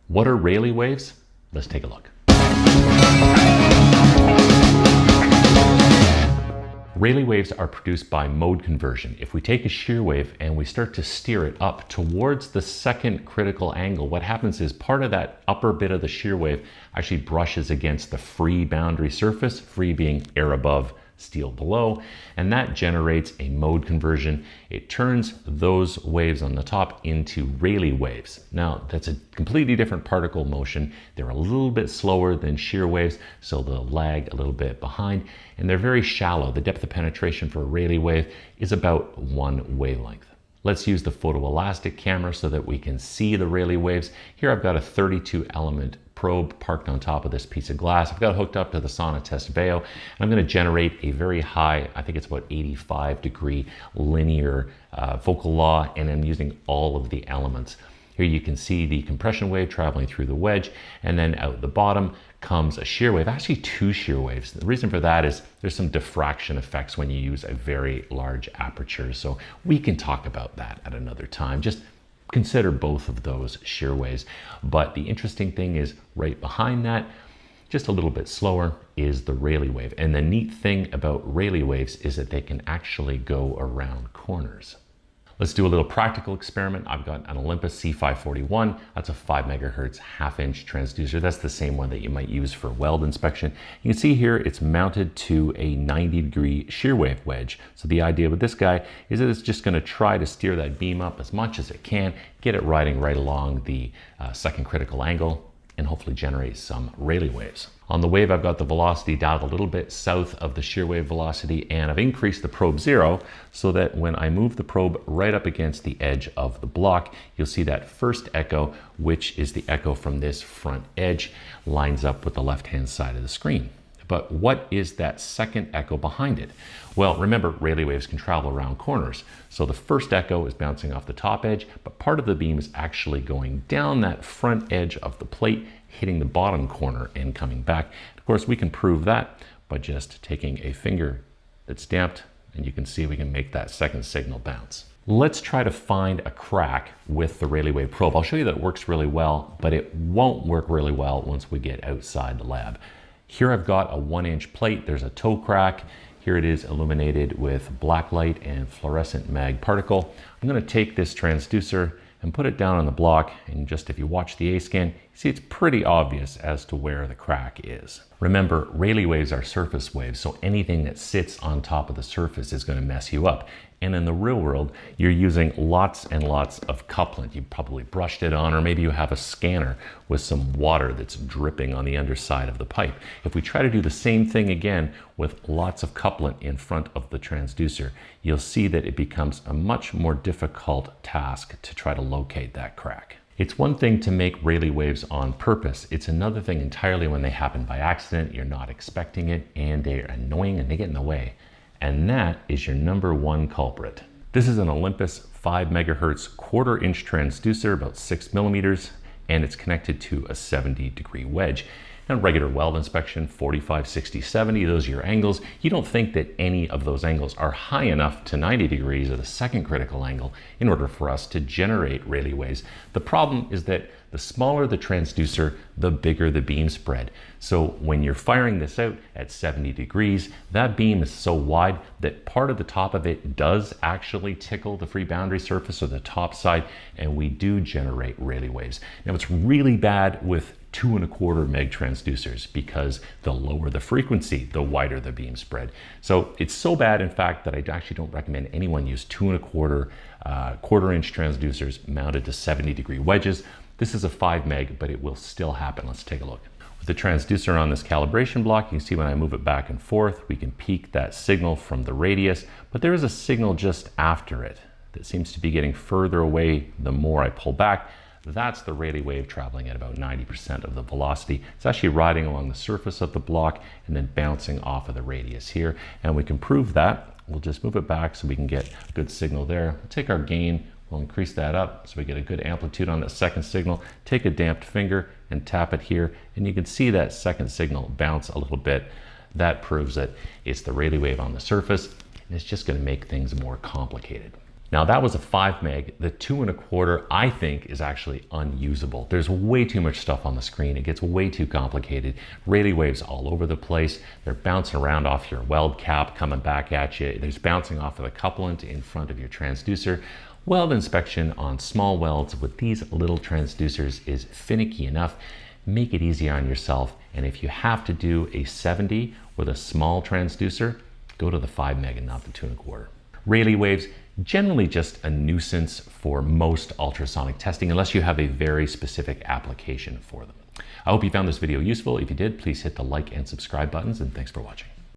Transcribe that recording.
What are Rayleigh waves? Let's take a look. Rayleigh waves are produced by mode conversion. If we take a shear wave and we start to steer it up towards the second critical angle, what happens is part of that upper bit of the shear wave actually brushes against the free boundary surface, free being air above, steel below, and that generates a mode conversion. It turns those waves on the top into Rayleigh waves. Now, that's a completely different particle motion. They're a little bit slower than shear waves, so they'll lag a little bit behind, and they're very shallow. The depth of penetration for a Rayleigh wave is about 1 wavelength. Let's use the photoelastic camera so that we can see the Rayleigh waves. Here I've got a 32 element probe parked on top of this piece of glass. I've got it hooked up to the Sonotest Veo, and I'm going to generate a very high, I think it's about 85-degree linear focal law, and I'm using all of the elements. Here you can see the compression wave traveling through the wedge, and then out the bottom comes a shear wave, actually 2 shear waves. The reason for that is there's some diffraction effects when you use a very large aperture, so we can talk about that at another time. Just consider both of those shear waves. But the interesting thing is right behind that, just a little bit slower, is the Rayleigh wave. And the neat thing about Rayleigh waves is that they can actually go around corners. Let's do a little practical experiment. I've got an Olympus C541. That's a 5 megahertz half-inch transducer. That's the same one that you might use for weld inspection. You can see here it's mounted to a 90-degree shear wave wedge. So the idea with this guy is that it's just going to try to steer that beam up as much as it can, get it riding right along the second critical angle, and hopefully generate some Rayleigh waves. On the wave, I've got the velocity dialed a little bit south of the shear wave velocity, and I've increased the probe 0 so that when I move the probe right up against the edge of the block, you'll see that first echo, which is the echo from this front edge, lines up with the left-hand side of the screen. But what is that second echo behind it? Well, remember, Rayleigh waves can travel around corners. So the first echo is bouncing off the top edge, but part of the beam is actually going down that front edge of the plate, hitting the bottom corner and coming back. Of course, we can prove that by just taking a finger that's damped, and you can see we can make that second signal bounce. Let's try to find a crack with the Rayleigh wave probe. I'll show you that it works really well, but it won't work really well once we get outside the lab. Here I've got a 1-inch plate. There's a toe crack. Here it is illuminated with black light and fluorescent mag particle. I'm going to take this transducer and put it down on the block, and just if you watch the A-scan, you see it's pretty obvious as to where the crack is. Remember, Rayleigh waves are surface waves, so anything that sits on top of the surface is going to mess you up. And in the real world, you're using lots and lots of couplant. You probably brushed it on, or maybe you have a scanner with some water that's dripping on the underside of the pipe. If we try to do the same thing again with lots of couplant in front of the transducer, you'll see that it becomes a much more difficult task to try to locate that crack. It's one thing to make Rayleigh waves on purpose. It's another thing entirely when they happen by accident, you're not expecting it, and they're annoying and they get in the way. And that is your number 1 culprit. This is an Olympus 5 megahertz 1/4 inch transducer, about 6 millimeters, and it's connected to a 70-degree wedge. And regular weld inspection, 45, 60, 70, those are your angles. You don't think that any of those angles are high enough to 90 degrees at the second critical angle in order for us to generate Rayleigh waves. The problem is that the smaller the transducer, the bigger the beam spread. So when you're firing this out at 70 degrees, that beam is so wide that part of the top of it does actually tickle the free boundary surface or the top side, and we do generate Rayleigh waves. Now, it's really bad with 2¼ meg transducers because the lower the frequency, the wider the beam spread. So it's so bad, in fact, that I actually don't recommend anyone use 2¼ 1/4 inch transducers mounted to 70-degree wedges. This is a 5 meg, but it will still happen. Let's take a look. With the transducer on this calibration block, you can see when I move it back and forth, we can peak that signal from the radius, but there is a signal just after it that seems to be getting further away the more I pull back. That's the Rayleigh wave traveling at about 90% of the velocity. It's actually riding along the surface of the block and then bouncing off of the radius here. And we can prove that. We'll just move it back so we can get a good signal there. We'll take our gain, we'll increase that up so we get a good amplitude on that second signal. Take a damped finger and tap it here, and you can see that second signal bounce a little bit. That proves that it's the Rayleigh wave on the surface, and it's just going to make things more complicated. Now that was a 5 meg. The 2.25 I think is actually unusable. There's way too much stuff on the screen. It gets way too complicated. Rayleigh waves all over the place. They're bouncing around off your weld cap, coming back at you. There's bouncing off of the couplant in front of your transducer. Weld inspection on small welds with these little transducers is finicky enough. Make it easy on yourself. And if you have to do a 70 with a small transducer, go to the 5 meg and not the 2.25. Rayleigh waves, generally just a nuisance for most ultrasonic testing unless you have a very specific application for them. I hope you found this video useful. If you did, please hit the like and subscribe buttons, and thanks for watching.